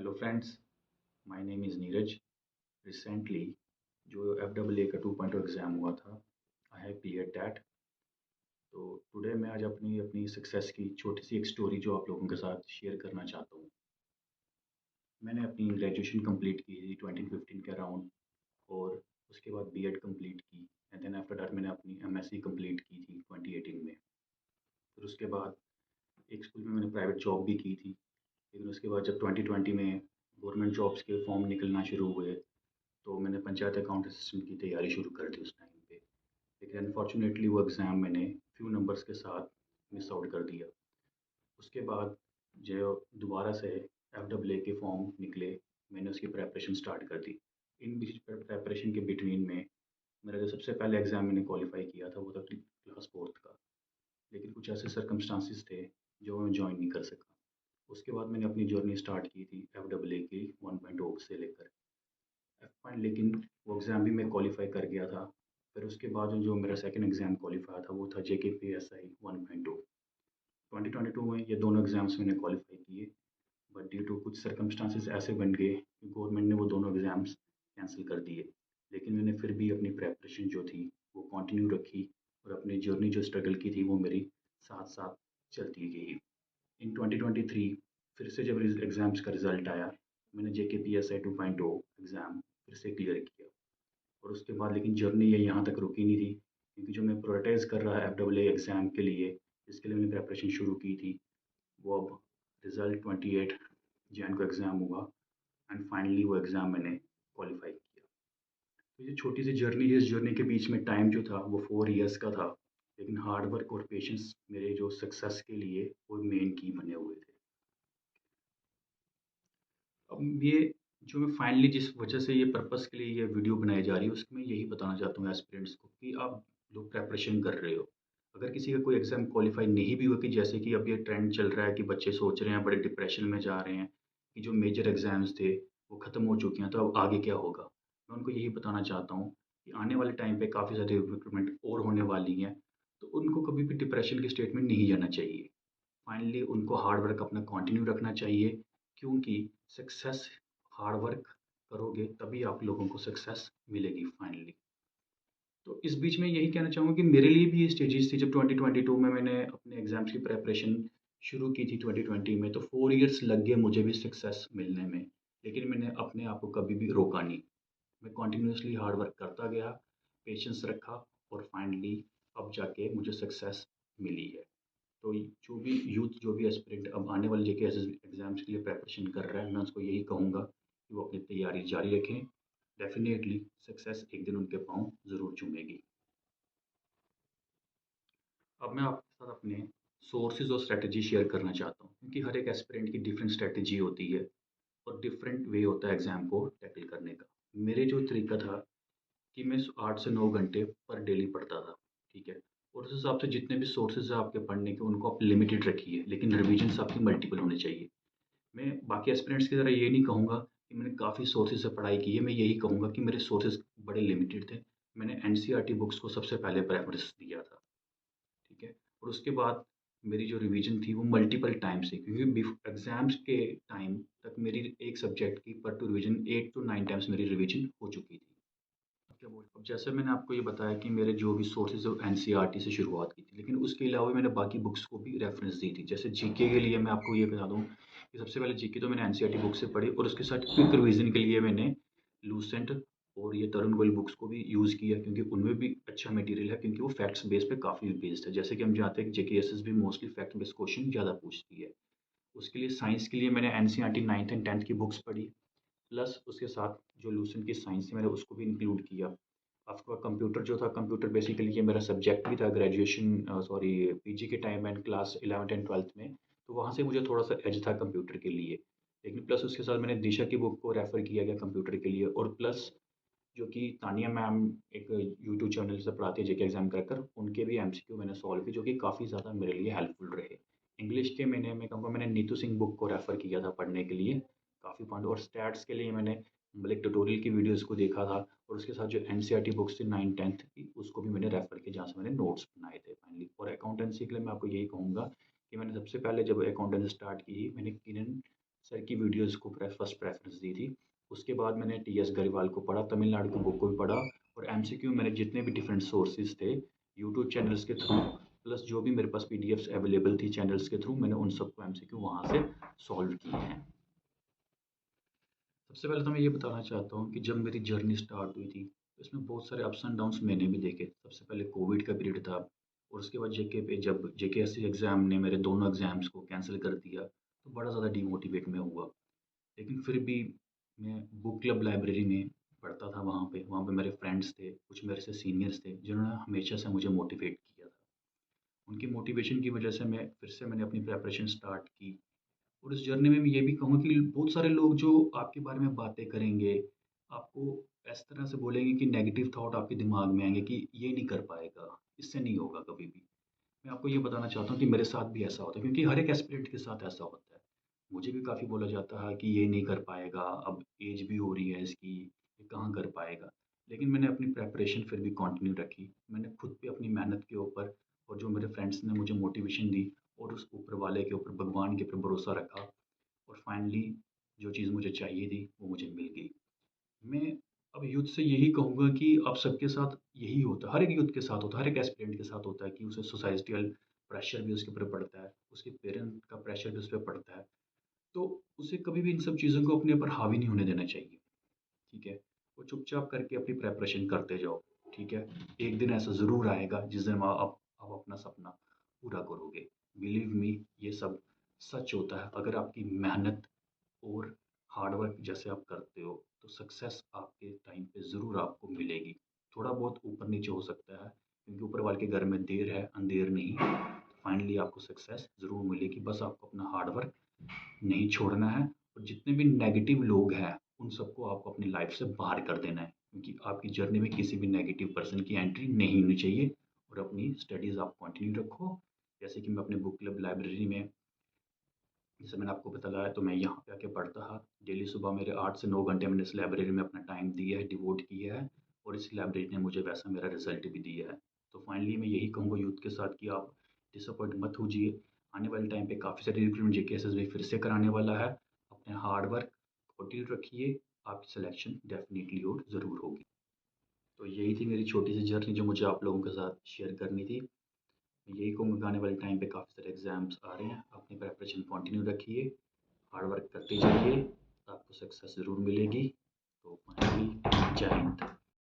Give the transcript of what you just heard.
Hello friends, my name is Neeraj. Recently जो FAA का 2.0 exam हुआ था, आई हैव क्लियर्ड दैट। तो टुडे मैं आज अपनी अपनी सक्सेस की छोटी सी एक स्टोरी जो आप लोगों के साथ शेयर करना चाहता हूँ। मैंने अपनी ग्रेजुएशन कंप्लीट की थी 2015 के अराउंड, और उसके बाद बीएड कंप्लीट की, एंड देन आफ्टर दैट मैंने अपनी एमएससी कंप्लीट की थी 2018 में। फिर उसके बाद एक स्कूल में मैंने प्राइवेट जॉब भी की थी, लेकिन उसके बाद जब 2020 में गवर्नमेंट जॉब्स के फॉर्म निकलना शुरू हुए, तो मैंने पंचायत अकाउंट असिस्टेंट की तैयारी शुरू कर दी उस टाइम पे। लेकिन अनफॉर्चुनेटली वो एग्ज़ाम मैंने फ्यू नंबर्स के साथ मिस आउट कर दिया। उसके बाद जो दोबारा से FAA के फॉर्म निकले, मैंने उसकी प्रेपरेशन स्टार्ट कर दी। इन बीच प्रेपरेशन के बिटवीन में मेरा जो सबसे पहले एग्ज़ाम मैंने क्वालिफाई किया था वो था क्लास फोर्थ का। लेकिन कुछ ऐसे सर्कमस्टांसिस थे जो मैं जॉइन नहीं कर सका। उसके बाद मैंने अपनी जर्नी स्टार्ट की थी FAA की 1.0 से लेकर F1, लेकिन वो एग्ज़ाम भी मैं क्वालिफ़ाई कर गया था। फिर उसके बाद जो मेरा सेकंड एग्ज़ाम क्वालिफ़ाई था वो था JKPSI 1.2। 2022 में ये दोनों एग्ज़ाम्स मैंने क्वालिफ़ाई किए, बट ड्यू टू कुछ सर्कमस्टांसेस ऐसे बन गए कि गवर्नमेंट ने वो दोनों एग्ज़ाम्स कैंसिल कर दिए। लेकिन मैंने फिर भी अपनी प्रिपरेशन जो थी वो कंटिन्यू रखी, और अपनी जर्नी जो स्ट्रगल की थी वो मेरी साथ-साथ चलती गई। इन 2023 फिर से जब एग्ज़ाम्स का रिज़ल्ट आया, मैंने JKPSI 2.0 एग्ज़ाम फिर से क्लियर किया। और उसके बाद लेकिन जर्नी ये यहाँ तक रुकी नहीं थी, क्योंकि जो मैं प्रायोरिटाइज़ कर रहा FAA एग्ज़ाम के लिए, जिसके लिए मैंने प्रिपरेशन शुरू की थी, वो अब रिज़ल्ट 28 जैन को एग्ज़ाम हुआ, एंड फाइनली वो एग्ज़ाम मैंने क्वालिफ़ाई किया। तो ये छोटी सी जर्नी है, इस जर्नी के बीच में टाइम जो था वो 4 ईयर्स का था, लेकिन हार्ड वर्क और पेशेंस मेरे जो सक्सेस के लिए वो मेन की बने हुए थे। अब ये जो मैं फाइनली जिस वजह से ये पर्पस के लिए ये वीडियो बनाई जा रही है, उसमें यही बताना चाहता हूँ एस्पिरेंट्स को कि आप लोग प्रिपरेशन कर रहे हो। अगर किसी का कोई एग्ज़ाम क्वालिफ़ाई नहीं भी हुआ, कि जैसे कि अब ये ट्रेंड चल रहा है कि बच्चे सोच रहे हैं, बड़े डिप्रेशन में जा रहे हैं कि जो मेजर एग्ज़ाम्स थे वो ख़त्म हो चुके हैं, तो अब आगे क्या होगा? मैं उनको यही बताना चाहता हूँ कि आने वाले टाइम पे काफ़ी सारी रिक्रूटमेंट और होने वाली हैं, तो उनको कभी भी डिप्रेशन के स्टेट में नहीं जाना चाहिए। फाइनली उनको हार्ड वर्क अपना कंटिन्यू रखना चाहिए, क्योंकि सक्सेस हार्ड वर्क करोगे तभी आप लोगों को सक्सेस मिलेगी फाइनली। तो इस बीच में यही कहना चाहूँगा कि मेरे लिए भी ये स्टेजेस थी, जब 2022 में मैंने अपने एग्ज़ाम्स की प्रिपरेशन शुरू की थी 2020 में, तो 4 इयर्स लग गए मुझे भी सक्सेस मिलने में। लेकिन मैंने अपने आप को कभी भी रोका नहीं। मैं कंटिन्यूअसली हार्ड वर्क करता गया, पेशेंस रखा, और फाइनली अब जाके मुझे सक्सेस मिली है। तो जो भी यूथ, जो भी एस्पिरेंट अब आने वाले JK एग्ज़ाम्स के लिए प्रिपरेशन कर रहा है, मैं उसको यही कहूँगा कि वो अपनी तैयारी जारी रखें। डेफ़िनेटली सक्सेस एक दिन उनके पाँव ज़रूर चूमेगी। अब मैं आपके साथ अपने सोर्सेज़ और स्ट्रैटेजी शेयर करना चाहता हूँ, क्योंकि हर एक एस्पिरेंट की डिफरेंट स्ट्रैटेजी होती है और डिफरेंट वे होता है एग्ज़ाम को टैकल करने का। मेरे जो तरीका था कि मैं 8 से 9 घंटे पर डेली पढ़ता था, ठीक है? और उस हिसाब से जितने भी सोर्सेज़ हैं आपके पढ़ने के, उनको आप लिमिटेड रखिए, लेकिन रिविजन्स आपकी मल्टीपल होने चाहिए। मैं बाकी एस्पिरेंट्स की तरह ये नहीं कहूँगा कि मैंने काफ़ी सोर्सेज़ से पढ़ाई की है, मैं यही कहूँगा कि मेरे सोर्सेज़ बड़े लिमिटेड थे। मैंने NCERT बुक्स को सबसे पहले प्रेफ़रेंस दिया था, ठीक है? और उसके बाद मेरी जो रिवीजन थी वो मल्टीपल टाइम से, क्योंकि एग्ज़ाम्स के टाइम तक मेरी एक सब्जेक्ट की पर टू रिवीजन 8 टू 9 टाइम्स मेरी रिवीजन हो चुकी थी। क्या बोल अब जैसे मैंने आपको ये बताया कि मेरे जो भी सोर्सेज़ हैं NCERT से शुरुआत की थी, लेकिन उसके अलावा मैंने बाकी बुक्स को भी रेफ़रेंस दी थी। जैसे जीके के लिए मैं आपको ये बता दूँ कि सबसे पहले जीके तो मैंने NCERT बुक से पढ़ी, और उसके साथ क्विक रिवीजन के लिए मैंने लूसेंट और ये तरुण गोयल बुक्स को भी यूज़ किया, क्योंकि उनमें भी अच्छा मटेरियल है, क्योंकि वो फैक्ट्स बेस पे काफ़ी बेस्ड है। जैसे कि हम जानते हैं कि जेकेएसएस भी मोस्टली फैक्ट बेस्ड क्वेश्चन ज़्यादा पूछती है। उसके लिए साइंस के लिए मैंने NCERT 9th एंड 10th की बुक्स पढ़ी, प्लस उसके साथ जो लूसेंट की साइंस थी मैंने उसको भी इंक्लूड किया। आपका कंप्यूटर जो था, कंप्यूटर बेसिकली ये मेरा सब्जेक्ट भी था ग्रेजुएशन, सॉरी, पीजी के time and class 11th and 12th में, तो वहाँ से मुझे थोड़ा-सा एज था कंप्यूटर के लिए। लेकिन प्लस उसके साथ मैंने दिशा की बुक को रेफ़र किया गया कंप्यूटर के लिए, और प्लस जो कि तानिया मैम एक यूट्यूब चैनल से पढ़ाती है जेके एग्ज़ाम कर कर, उनके भी एमसीक्यू मैंने सॉल्व किए, जो कि काफ़ी ज़्यादा मेरे लिए हेल्पफुल रहे। इंग्लिश के मैं कहूँगा मैंने नीतू सिंह बुक को रेफ़र किया था पढ़ने के लिए, काफ़ी पॉइंट, और स्टैट्स के लिए मैंने मतलब ट्यूटोरियल की वीडियोज़ को देखा था, और उसके साथ जो एनसीईआरटी बुक्स थी 9th-10th की, उसको भी मैंने रेफ़र किया, जहाँ से मैंने नोट्स बनाए थे फाइनली। और अकाउंटेंसी के लिए मैं आपको यही कहूँगा कि मैंने सबसे पहले जब अकाउंटेंसी स्टार्ट की, मैंने किरण सर की वीडियोज़ को फर्स्ट प्रेफरेंस दी थी। उसके बाद मैंने टी एस गरीवाल को पढ़ा, तमिलनाडु की बुक को भी पढ़ा, और एमसीक्यू मैंने जितने भी डिफरेंट सोर्सेज थे यूट्यूब चैनल्स के थ्रू, प्लस जो भी मेरे पास पीडीएफ्स अवेलेबल थी चैनल्स के थ्रू, मैंने उन सबको एमसीक्यू वहाँ से सॉल्व किए हैं। सबसे पहले तो मैं ये बताना चाहता हूँ कि जब मेरी जर्नी स्टार्ट हुई थी तो इसमें बहुत सारे अप्स एंड डाउन्स मैंने भी देखे। सबसे पहले कोविड का पीरियड था, और उसके बाद जेके पे जब जेकेएससी एग्ज़ाम ने मेरे दोनों एग्ज़ाम्स को कैंसिल कर दिया तो बड़ा ज़्यादा डीमोटिवेट मैं हुआ। लेकिन फिर भी मैं बुक क्लब लाइब्रेरी में पढ़ता था। वहाँ पे मेरे फ्रेंड्स थे, कुछ मेरे से सीनियर्स थे जिन्होंने हमेशा से मुझे मोटिवेट किया था। उनकी मोटिवेशन की वजह से मैंने अपनी प्रिपरेशन स्टार्ट की। और इस जर्नी में मैं ये भी कहूँगा कि बहुत सारे लोग जो आपके बारे में बातें करेंगे, आपको इस तरह से बोलेंगे कि नेगेटिव थॉट आपके दिमाग में आएँगे कि ये नहीं कर पाएगा, इससे नहीं होगा कभी भी। मैं आपको ये बताना चाहता हूँ कि मेरे साथ भी ऐसा होता है, क्योंकि हर एक एस्पिरेंट के साथ ऐसा होता है। मुझे भी काफ़ी बोला जाता है कि ये नहीं कर पाएगा, अब एज भी हो रही है इसकी, ये कहाँ कर पाएगा। लेकिन मैंने अपनी प्रिपरेशन फिर भी कंटिन्यू रखी। मैंने खुद पे अपनी मेहनत के ऊपर, और जो मेरे फ्रेंड्स ने मुझे मोटिवेशन दी, और उस ऊपर वाले के ऊपर, भगवान के ऊपर भरोसा रखा, और फाइनली जो चीज़ मुझे चाहिए थी वो मुझे मिल गई। मैं अब यूथ से यही कहूँगा कि अब सबके साथ यही होता है, हर एक यूथ के साथ होता है, हर एक एस्पिरेंट के साथ होता है कि उसे सोसाइटियल प्रेशर भी उसके ऊपर पड़ता है, उसके पेरेंट का प्रेशर भी उस पे पड़ता है। तो उसे कभी भी इन सब चीज़ों को अपने ऊपर हावी नहीं होने देना चाहिए, ठीक है? वो चुपचाप करके अपनी प्रिपरेशन करते जाओ, ठीक है? एक दिन ऐसा ज़रूर आएगा जिस दिन आप अपना सपना पूरा करोगे। बिलीव मी, ये सब सच होता है। अगर आपकी मेहनत और हार्ड वर्क जैसे आप करते हो तो सक्सेस आपके टाइम पे ज़रूर आपको मिलेगी। थोड़ा बहुत ऊपर नीचे हो सकता है, क्योंकि ऊपर वाले के घर में देर है अंधेर नहीं। फाइनली आपको सक्सेस ज़रूर मिलेगी, बस आपको अपना हार्ड वर्क नहीं छोड़ना है। और जितने भी नेगेटिव लोग हैं उन सबको आपको अपनी लाइफ से बाहर कर देना है, क्योंकि आपकी जर्नी में किसी भी नेगेटिव पर्सन की एंट्री नहीं होनी चाहिए। और अपनी स्टडीज़ आप कंटिन्यू रखो। जैसे कि मैं अपने बुक क्लब लाइब्रेरी में, जैसे मैंने आपको बताया, तो मैं यहाँ पे आके पढ़ता था। डेली सुबह मेरे 8 से 9 घंटे मैंने इस लाइब्रेरी में अपना टाइम दिया है, डिवोट किया है, और इस लाइब्रेरी ने मुझे वैसा मेरा रिजल्ट भी दिया है। तो फाइनली मैं यही कहूँगा यूथ के साथ कि आप डिसअपॉइंट मत होजिए। आने वाले टाइम पे काफ़ी सारी रिक्रूटमेंट जेकेएसएस भी फिर से कराने वाला है। अपने हार्ड वर्क कंटिन्यू रखिए, आपकी सिलेक्शन डेफिनेटली और ज़रूर होगी। तो यही थी मेरी छोटी सी जर्नी जो मुझे आप लोगों के साथ शेयर करनी थी। मैं यही कहूँगा कि आने वाले टाइम पे काफ़ी सारे एग्ज़ाम्स आ रहे हैं, अपनी प्रिपरेशन कंटिन्यू रखिए, हार्ड वर्क करते जाइए, आपको सक्सेस ज़रूर मिलेगी। तो फाइनली, जय हिंद।